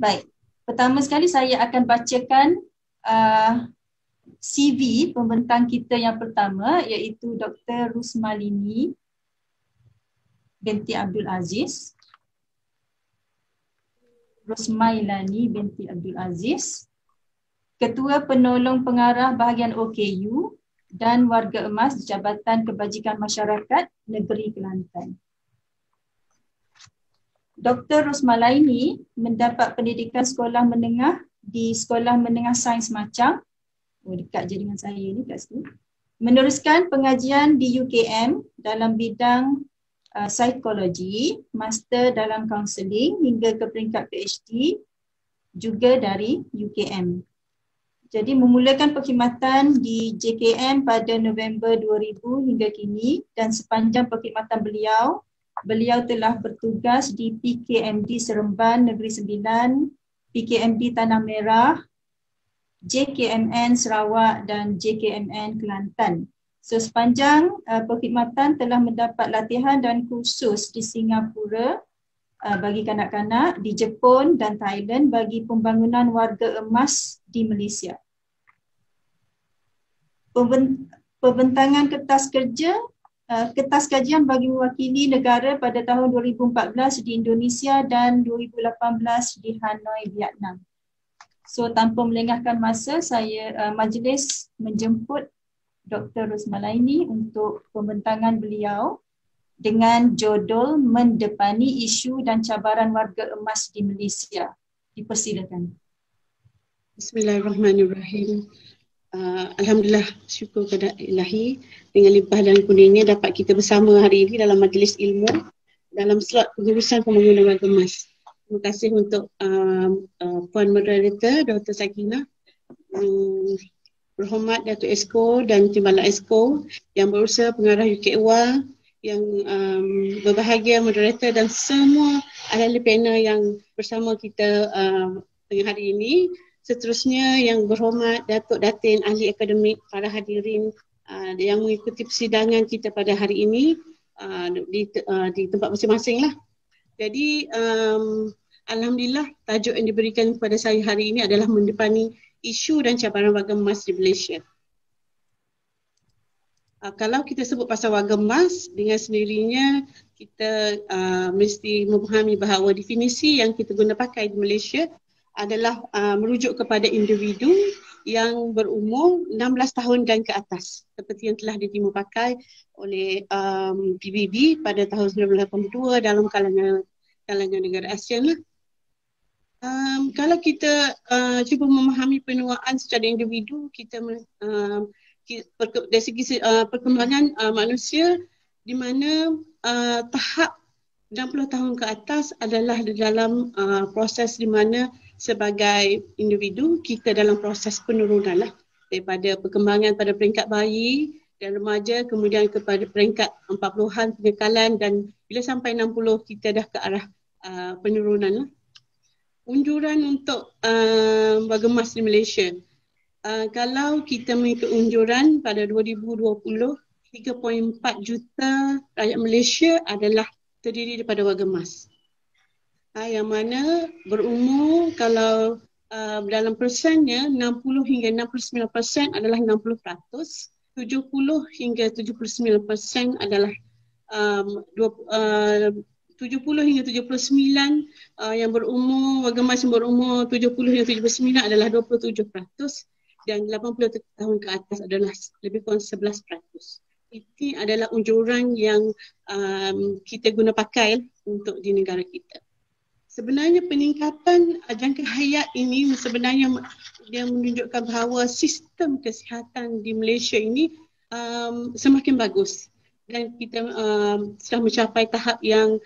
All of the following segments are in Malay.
Baik, pertama sekali saya akan bacakan CV pembentang kita yang pertama, iaitu Dr. Rusmalini binti Abdul Aziz. Rusmailani binti Abdul Aziz, Ketua Penolong Pengarah Bahagian OKU dan Warga Emas Jabatan Kebajikan Masyarakat Negeri Kelantan. Dr. Rusmailani mendapat pendidikan sekolah menengah di Sekolah Menengah Sains Macang, dekat je dengan saya ni kat situ. Meneruskan pengajian di UKM dalam bidang psikologi, master dalam kaunseling hingga ke peringkat PhD juga dari UKM. Jadi memulakan perkhidmatan di JKM pada November 2000 hingga kini, dan sepanjang perkhidmatan beliau telah bertugas di PKMD Seremban Negeri Sembilan, PKMD Tanah Merah, JKMN Sarawak dan JKMN Kelantan. So sepanjang perkhidmatan telah mendapat latihan dan kursus di Singapura bagi kanak-kanak, di Jepun dan Thailand bagi pembangunan warga emas di Malaysia. Pembentangan kertas kerja, kertas kajian bagi mewakili negara pada tahun 2014 di Indonesia dan 2018 di Hanoi, Vietnam. So tanpa melengahkan masa, majlis menjemput Dr. Rusmailani untuk pembentangan beliau dengan judul Mendepani Isu dan Cabaran Warga Emas di Malaysia. Dipersilakan. Bismillahirrahmanirrahim. Alhamdulillah, syukur kepada Ilahi dengan limpah dan kurnianya dapat kita bersama hari ini dalam majlis ilmu dalam slot pengurusan pembangunan warga emas. Terima kasih untuk Puan Moderator Dr. Sakinah, berhormat Datuk Esko dan Timbalan Esko, yang berusaha pengarah UKEWA, yang berbahagia moderator dan semua ahli panel yang bersama kita tengah hari ini. Seterusnya yang berhormat Datuk Datin, ahli akademik, para hadirin yang mengikuti persidangan kita pada hari ini di tempat masing-masing lah. Jadi alhamdulillah, tajuk yang diberikan kepada saya hari ini adalah mendepani isu dan cabaran warga emas di Malaysia. Kalau kita sebut pasal warga emas, dengan sendirinya kita mesti memahami bahawa definisi yang kita guna pakai di Malaysia adalah merujuk kepada individu yang berumur 16 tahun dan ke atas, seperti yang telah ditimu pakai oleh PBB pada tahun 1982 dalam kalangan negara ASEAN lah. Kalau kita cuba memahami penuaan secara individu, kita dari segi perkembangan manusia, di mana tahap 60 tahun ke atas adalah dalam proses di mana sebagai individu kita dalam proses penurunan lah, daripada perkembangan pada peringkat bayi dan remaja, kemudian kepada peringkat 40-an penekalan, dan bila sampai 60 kita dah ke arah penurunan lah. Unjuran untuk warga emas di Malaysia. Kalau kita mengikut unjuran pada 2020, 3.4 juta rakyat Malaysia adalah terdiri daripada warga emas. Yang mana berumur, kalau dalam persennya, 60 hingga 69% adalah 60%, 70 hingga 79% adalah 70 hingga 79 yang berumur, warga emas yang berumur 70 hingga 79 adalah 27%, dan 80 tahun ke atas adalah lebih kurang 11%. Ini adalah unjuran yang kita guna pakai untuk di negara kita. Sebenarnya peningkatan jangka hayat ini sebenarnya dia menunjukkan bahawa sistem kesihatan di Malaysia ini semakin bagus, dan kita sudah mencapai tahap yang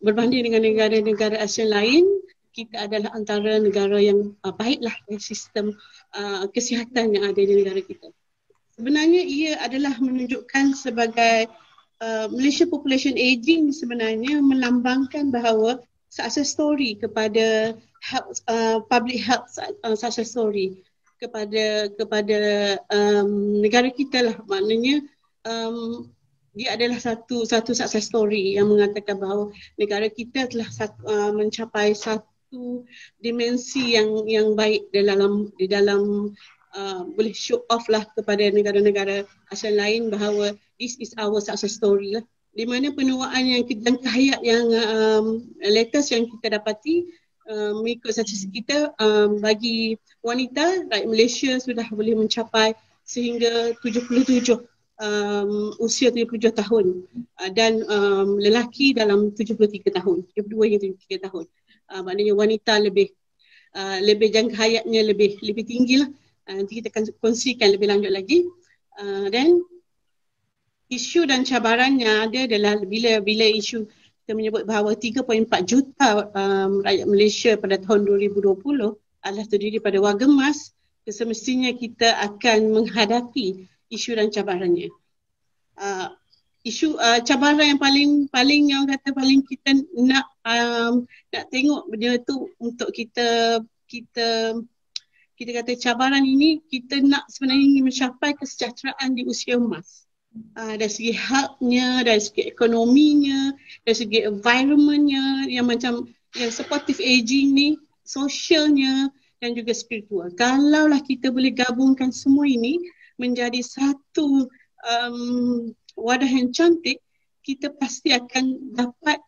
berbanding dengan negara-negara ASEAN lain, kita adalah antara negara yang baiklah dari sistem kesihatan yang ada di negara kita. Sebenarnya ia adalah menunjukkan sebagai Malaysia population aging sebenarnya melambangkan bahawa success story kepada health, public health success story kepada negara kita lah. Maknanya dia adalah satu success story yang mengatakan bahawa negara kita telah mencapai satu dimensi yang baik di dalam boleh show off lah kepada negara-negara asal lain bahawa this is our success story lah. Di mana penuaan yang jangka hayat yang latest yang kita dapati mengikut statistik kita bagi wanita rakyat Malaysia sudah boleh mencapai sehingga 77 usia 77 tahun dan lelaki dalam 73 tahun, 72 hingga 73 tahun. Maknanya wanita lebih jangka hayatnya lebih tinggi lah. Nanti kita akan kongsikan lebih lanjut lagi. Dan isu dan cabarannya ada adalah bila isu kita menyebut bahawa 3.4 juta rakyat Malaysia pada tahun 2020 adalah terdiri pada warga emas, semestinya kita akan menghadapi isu dan cabarannya. Cabaran yang paling yang kata paling kita nak tengok benda tu untuk kita kata cabaran ini kita nak sebenarnya ingin mencapai kesejahteraan di usia emas. Dari segi haknya, dari segi ekonominya, dari segi environmentnya yang macam yang supportive aging ni, sosialnya dan juga spiritual. Kalaulah kita boleh gabungkan semua ini menjadi satu wadah yang cantik, kita pasti akan dapat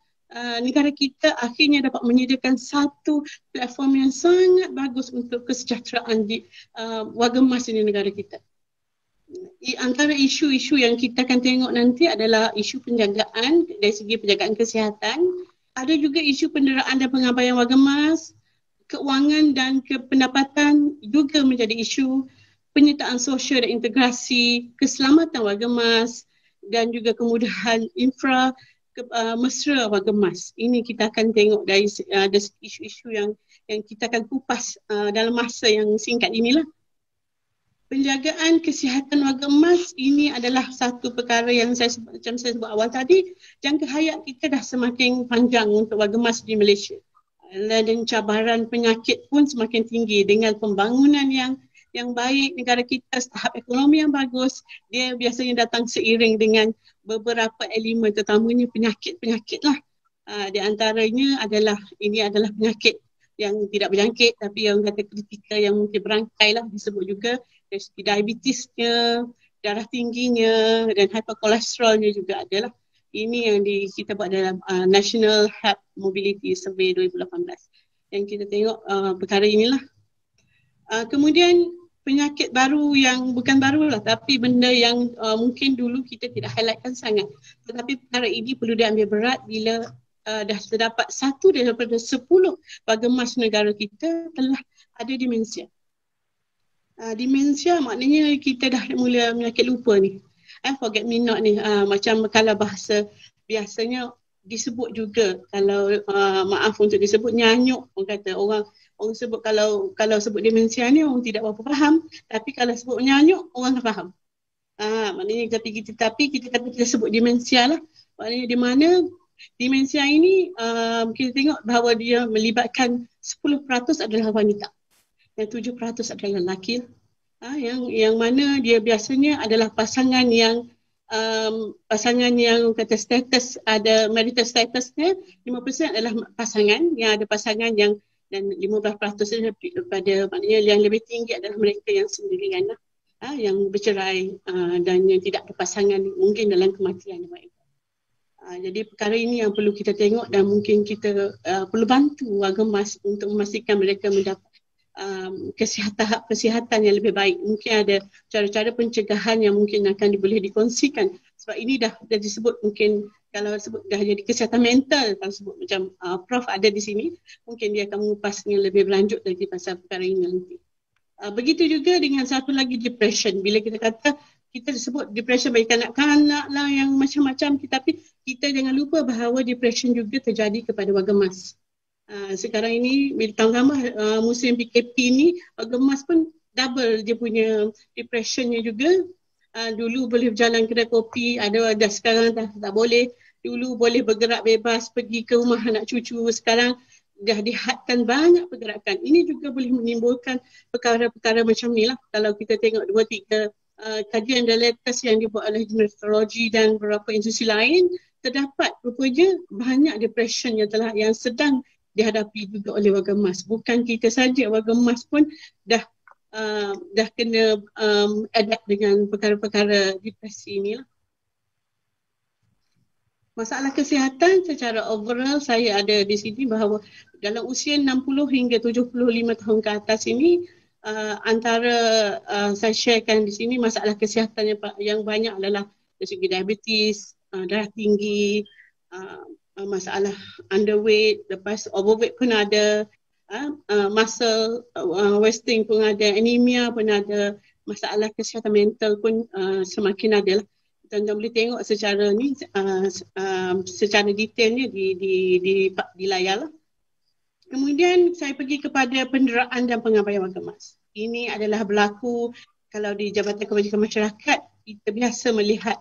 negara kita akhirnya dapat menyediakan satu platform yang sangat bagus untuk kesejahteraan di warga emas di negara kita. Antara isu-isu yang kita akan tengok nanti adalah isu penjagaan dari segi penjagaan kesihatan. Ada juga isu penderaan dan pengabaian warga emas, keuangan dan pendapatan juga menjadi isu, penyertaan sosial dan integrasi, keselamatan warga emas dan juga kemudahan mesra warga emas. Ini kita akan tengok dari isu-isu yang kita akan kupas dalam masa yang singkat inilah. Penjagaan kesihatan warga emas ini adalah satu perkara yang macam saya sebut awal tadi, jangka hayat kita dah semakin panjang untuk warga emas di Malaysia. Dan cabaran penyakit pun semakin tinggi dengan pembangunan yang baik negara kita, tahap ekonomi yang bagus, dia biasanya datang seiring dengan beberapa elemen terutamanya penyakit-penyakit lah. Di antaranya adalah penyakit yang tidak berjangkit tapi yang kata kritikal yang mungkin berangkai lah disebut juga. Dari segi diabetesnya, darah tingginya dan hyperkolesterolnya juga adalah. Ini yang kita buat dalam National Health Mobility Survey 2018. Yang kita tengok perkara inilah. Kemudian penyakit baru yang bukan baru lah tapi benda yang mungkin dulu kita tidak highlightkan sangat. Tetapi perkara ini perlu diambil berat bila dah terdapat 1 daripada 10 warga emas negara kita telah ada demensia. Demensia maknanya kita dah mula penyakit lupa ni. Forget me not ni. Macam kalau bahasa biasanya disebut juga kalau maaf untuk disebut nyanyuk. Orang kata orang sebut kalau sebut demensia ni orang tidak berapa faham. Tapi kalau sebut nyanyuk orang faham. Maknanya tapi kita kata kita sebut demensia lah. Maknanya di mana demensia ini kita tengok bahawa dia melibatkan 10% adalah wanita. Dan 7% adalah lelaki. Yang mana dia biasanya adalah pasangan yang kata status ada marital statusnya 5% adalah pasangan yang ada pasangan yang dan 15% daripada maknanya yang lebih tinggi adalah mereka yang sendirian lah, yang bercerai dan yang tidak ada pasangan mungkin dalam kematian mereka. Jadi perkara ini yang perlu kita tengok dan mungkin kita perlu bantu warga emas untuk memastikan mereka mendapat kesihatan yang lebih baik. Mungkin ada cara-cara pencegahan yang mungkin akan boleh dikongsikan sebab ini dah disebut mungkin kalau sebut dah jadi kesihatan mental kalau sebut macam Prof ada di sini mungkin dia akan mengupasnya lebih berlanjut lagi pasal perkara ini nanti. Begitu juga dengan satu lagi depression. Bila kita kata kita disebut depression bagi kanak-kanak lah yang macam-macam tapi kita jangan lupa bahawa depression juga terjadi kepada warga emas. Sekarang ini tambah musim PKP ni warga emas pun double dia punya depressionnya juga. Dulu boleh berjalan kedai kopi, ada sekarang dah tak boleh. Dulu boleh bergerak bebas pergi ke rumah anak cucu, sekarang dah dihadkan banyak pergerakan. Ini juga boleh menimbulkan perkara-perkara macam ni lah. Kalau kita tengok 2-3 kajian dan latest yang dibuat oleh Meteorologi dan beberapa institusi lain, terdapat rupanya banyak depression yang sedang dihadapi juga oleh warga emas. Bukan kita saja, warga emas pun dah kena adapt dengan perkara-perkara depresi ni lah. Masalah kesihatan secara overall saya ada di sini bahawa dalam usia 60 hingga 75 tahun ke atas ini antara saya sharekan di sini masalah kesihatan yang banyak adalah dari segi diabetes, darah tinggi, masalah underweight, lepas overweight pun ada, muscle wasting pun ada, anemia pun ada, masalah kesihatan mental pun semakin ada lah. Tuan-tuan boleh tengok secara ni secara detailnya di layar lah. Kemudian saya pergi kepada penderaan dan pengabaian warga emas. Ini adalah berlaku kalau di Jabatan Kebajikan Masyarakat, kita biasa melihat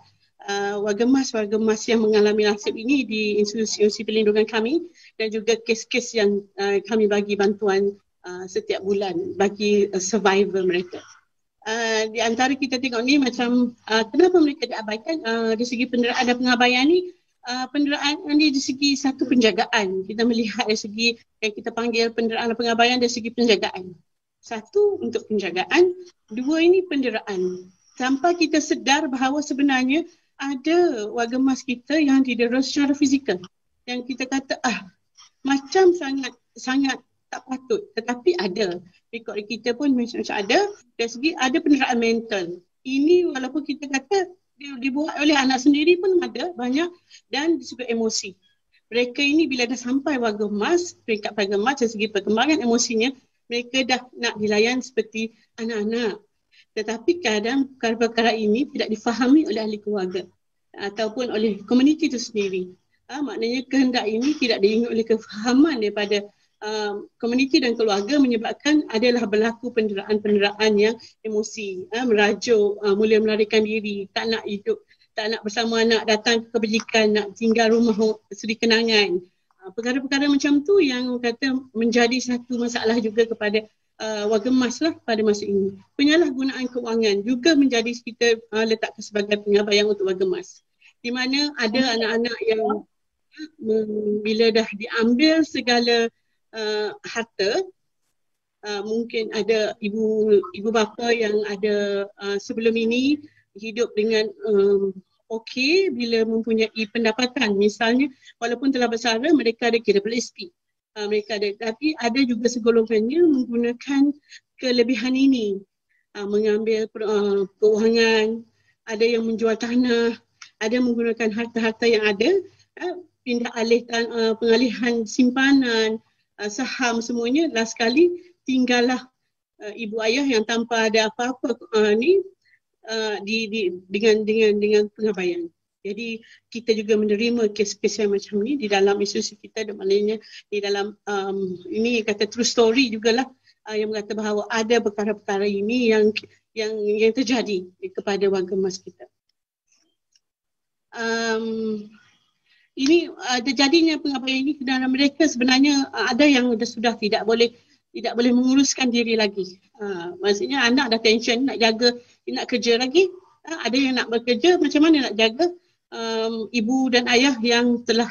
warga emas yang mengalami nasib ini di institusi perlindungan kami dan juga kes-kes yang kami bagi bantuan setiap bulan bagi survivor mereka. Di antara kita tengok ni macam kenapa mereka diabaikan dari segi penderaan dan pengabaian ni. Penderaan ni dari segi satu penjagaan. Kita melihat dari segi yang kita panggil penderaan dan pengabaian dari segi penjagaan. Satu untuk penjagaan, dua ini penderaan. Tanpa kita sedar bahawa sebenarnya ada warga emas kita yang didera secara fizikal. Yang kita kata macam sangat tak patut, tetapi ada. Rekod kita pun macam ada. Dari segi ada penderaan mental. Ini walaupun kita kata dibuat oleh anak sendiri pun ada banyak, dan disebut emosi. Mereka ini bila dah sampai warga emas, peringkat warga emas dari segi perkembangan emosinya, mereka dah nak dilayan seperti anak-anak. Tetapi kadang perkara-perkara ini tidak difahami oleh ahli keluarga ataupun oleh komuniti itu sendiri. Maknanya kehendak ini tidak diingat oleh kefahaman daripada komuniti dan keluarga, menyebabkan adalah berlaku penderaan-penderaan yang emosi, merajuk, mula melarikan diri, tak nak hidup, tak nak bersama anak, datang ke kebajikan, nak tinggal rumah suri kenangan. Perkara-perkara macam tu yang kata menjadi satu masalah juga kepada warga emas lah pada masa ini. Penyalahgunaan kewangan juga menjadi kita letakkan sebagai pengabaian untuk warga emas. Di mana ada anak-anak yang bila dah diambil segala harta, mungkin ada ibu bapa yang ada sebelum ini hidup dengan okey bila mempunyai pendapatan. Misalnya walaupun telah bersara, mereka ada kira PSP. Mereka ada, tapi ada juga segolongannya menggunakan kelebihan ini, mengambil keuangan, ada yang menjual tanah, ada menggunakan harta-harta yang ada, pindah alih pengalihan simpanan, saham, semuanya. Last sekali tinggallah ibu ayah yang tanpa ada apa-apa dengan pengabaian. Jadi kita juga menerima kes-kes yang macam ni di dalam institusi kita, dan maknanya di dalam ini kata true story jugalah, yang mengata bahawa ada perkara-perkara ini yang terjadi kepada warga emas kita. Ini terjadinya pengabaian ini kerana mereka sebenarnya ada yang sudah tidak boleh menguruskan diri lagi. Maksudnya anak dah tension, nak jaga, nak kerja lagi. Ada yang nak bekerja, macam mana nak jaga ibu dan ayah yang telah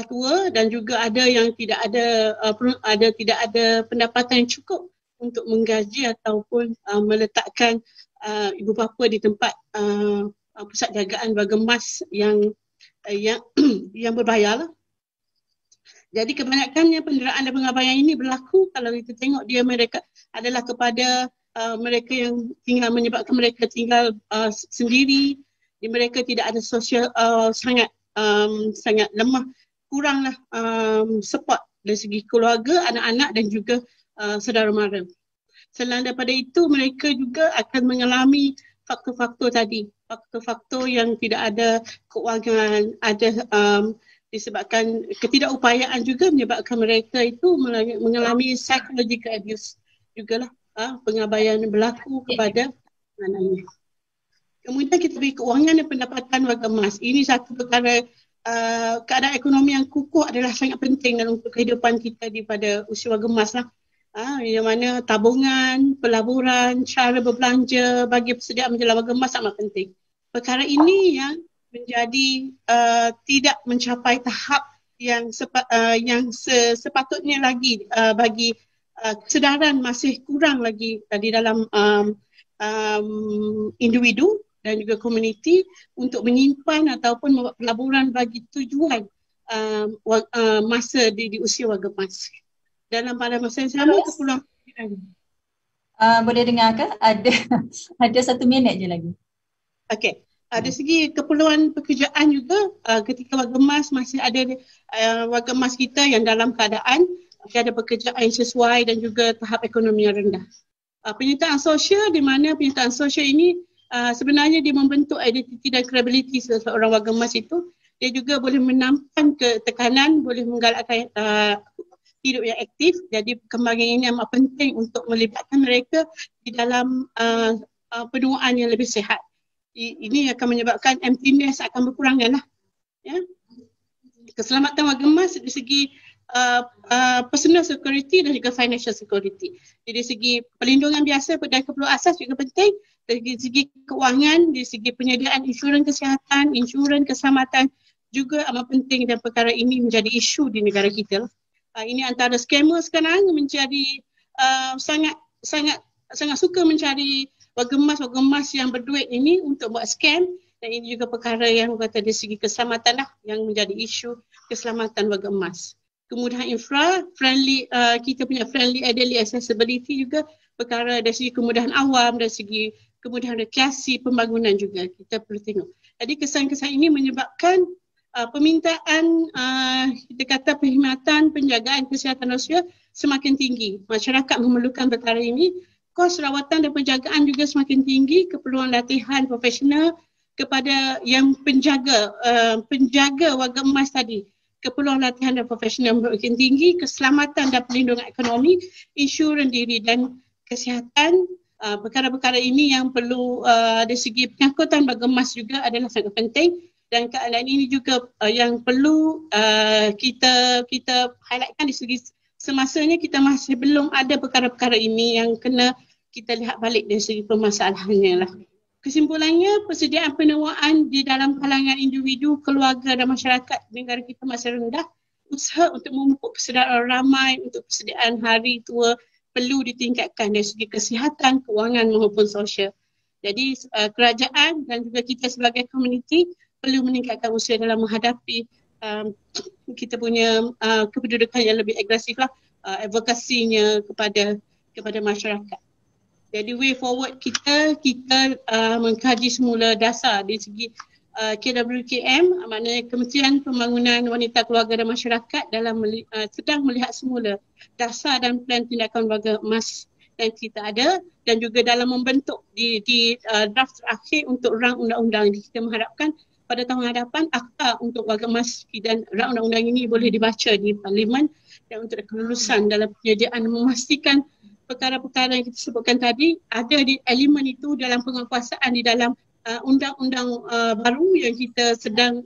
tua, dan juga ada yang tidak ada pendapatan yang cukup untuk menggaji ataupun meletakkan ibu bapa di tempat pusat jagaan warga emas yang berbayar lah. Jadi kebanyakannya penderaan dan pengabaian ini berlaku kalau kita tengok mereka adalah kepada mereka yang tinggal, menyebabkan mereka tinggal sendiri. Mereka tidak ada sosial, sangat lemah, kuranglah support dari segi keluarga, anak-anak dan juga saudara mara. Selain daripada itu, mereka juga akan mengalami faktor-faktor tadi, faktor-faktor yang tidak ada keuangan, ada disebabkan ketidakupayaan juga menyebabkan mereka itu mengalami psychological abuse jugalah, pengabaian berlaku kepada anak-anak. Kemudian kita beri keuangan dan pendapatan warga emas. Ini satu perkara, keadaan ekonomi yang kukuh adalah sangat penting dalam kehidupan kita pada usia warga emas lah. Yang mana tabungan, pelaburan, cara berbelanja bagi persediaan menjelang warga emas sangat penting. Perkara ini yang menjadi tidak mencapai tahap sepatutnya lagi bagi kesedaran masih kurang lagi di dalam individu dan juga komuniti untuk menyimpan ataupun membuat pelaburan bagi tujuan masa di usia warga emas. Dalam pada masa yang sama keperluan boleh dengar ke? Ada 1 minit je lagi. Okey. Dari segi keperluan pekerjaan juga ketika warga emas masih ada warga emas kita yang dalam keadaan ada pekerjaan yang sesuai dan juga tahap ekonomi yang rendah. Penyertaan sosial, di mana penyertaan sosial ini sebenarnya dia membentuk identiti dan credibility seorang warga emas itu. Dia juga boleh menampan tekanan, boleh menggalakkan hidup yang aktif. Jadi perkembangan ini amat penting untuk melibatkan mereka di dalam penuaan yang lebih sihat. Ini akan menyebabkan emptiness akan berkurangan lah. Ya. Keselamatan warga emas dari segi personal security dan juga financial security. Dari segi perlindungan biasa dan keperluan asas juga penting. Dari segi keuangan, dari segi penyediaan insurans kesihatan, insurans keselamatan juga amat penting dan perkara ini menjadi isu di negara kita. Ini antara scammer sekarang menjadi sangat suka mencari warga emas yang berduit ini untuk buat scam, dan ini juga perkara yang kata dari segi keselamatan lah yang menjadi isu keselamatan warga emas. Kemudahan infra, kita punya friendly elderly accessibility juga perkara dari segi kemudahan awam, dari segi kemudahan rekreasi, pembangunan juga kita perlu tengok. Jadi kesan-kesan ini menyebabkan permintaan kita kata perkhidmatan penjagaan kesihatan sosial semakin tinggi. Masyarakat memerlukan perkara ini. Kos rawatan dan penjagaan juga semakin tinggi, keperluan latihan profesional kepada yang penjaga warga emas tadi. Keperluan latihan dan profesional semakin tinggi, keselamatan dan perlindungan ekonomi, insurans diri dan kesihatan. Perkara-perkara ini yang perlu dari segi pengangkutan warga emas juga adalah sangat penting, dan keadaan ini juga yang perlu kita highlightkan di segi semasanya kita masih belum ada perkara-perkara ini yang kena kita lihat balik dari segi permasalahannya lah. Kesimpulannya, persediaan penuaan di dalam kalangan individu, keluarga dan masyarakat negara kita masih rendah. Usaha untuk memupuk persediaan ramai untuk persediaan hari tua perlu ditingkatkan dari segi kesihatan, keuangan maupun sosial. Jadi kerajaan dan juga kita sebagai komuniti perlu meningkatkan usaha dalam menghadapi kita punya kependudukan yang lebih agresif lah, advokasinya kepada masyarakat. Jadi way forward kita mengkaji semula dasar dari segi KWKM, maknanya Kementerian Pembangunan Wanita, Keluarga dan Masyarakat sedang melihat semula dasar dan plan tindakan warga emas yang kita ada, dan juga dalam membentuk di draft terakhir untuk rang undang-undang ini. Kita mengharapkan pada tahun hadapan akta untuk warga emas dan rang undang-undang ini boleh dibaca di Parlimen, dan untuk kelulusan dalam penyediaan memastikan perkara-perkara yang kita sebutkan tadi ada di elemen itu dalam penguasaan di dalam undang-undang baru yang kita sedang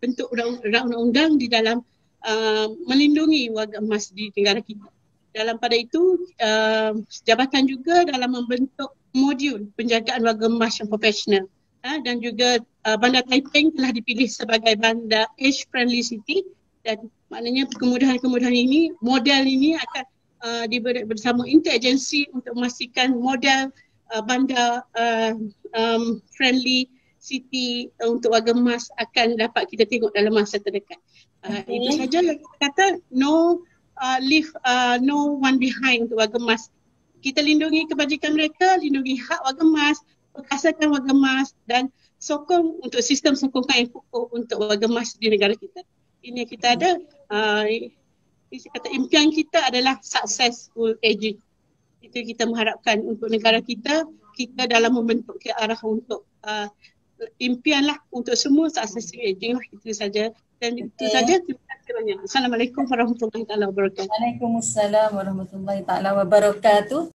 bentuk rang undang-undang di dalam melindungi warga emas di negara kita. Dalam pada itu, jabatan juga dalam membentuk modul penjagaan warga emas yang profesional. Dan juga Bandar Taiping telah dipilih sebagai bandar age friendly city, dan maknanya kemudahan-kemudahan ini, model ini akan diberi bersama interagensi untuk memastikan model bandar friendly city untuk warga emas akan dapat kita tengok dalam masa terdekat. Itu saja yang kita kata, leave no one behind untuk warga emas. Kita lindungi kebajikan mereka, lindungi hak warga emas, perkasakan warga emas, dan sokong untuk sistem sokongan yang kukuh untuk warga emas di negara kita. Ini kita ada, saya kata impian kita adalah successful aging. Itu kita mengharapkan untuk negara kita dalam membentuk ke arah untuk impian lah untuk semua successful aging lah. Itu saja. Dan itu saja. Terima kasih banyak. Assalamualaikum warahmatullahi wabarakatuh. Waalaikumsalam warahmatullahi wabarakatuh.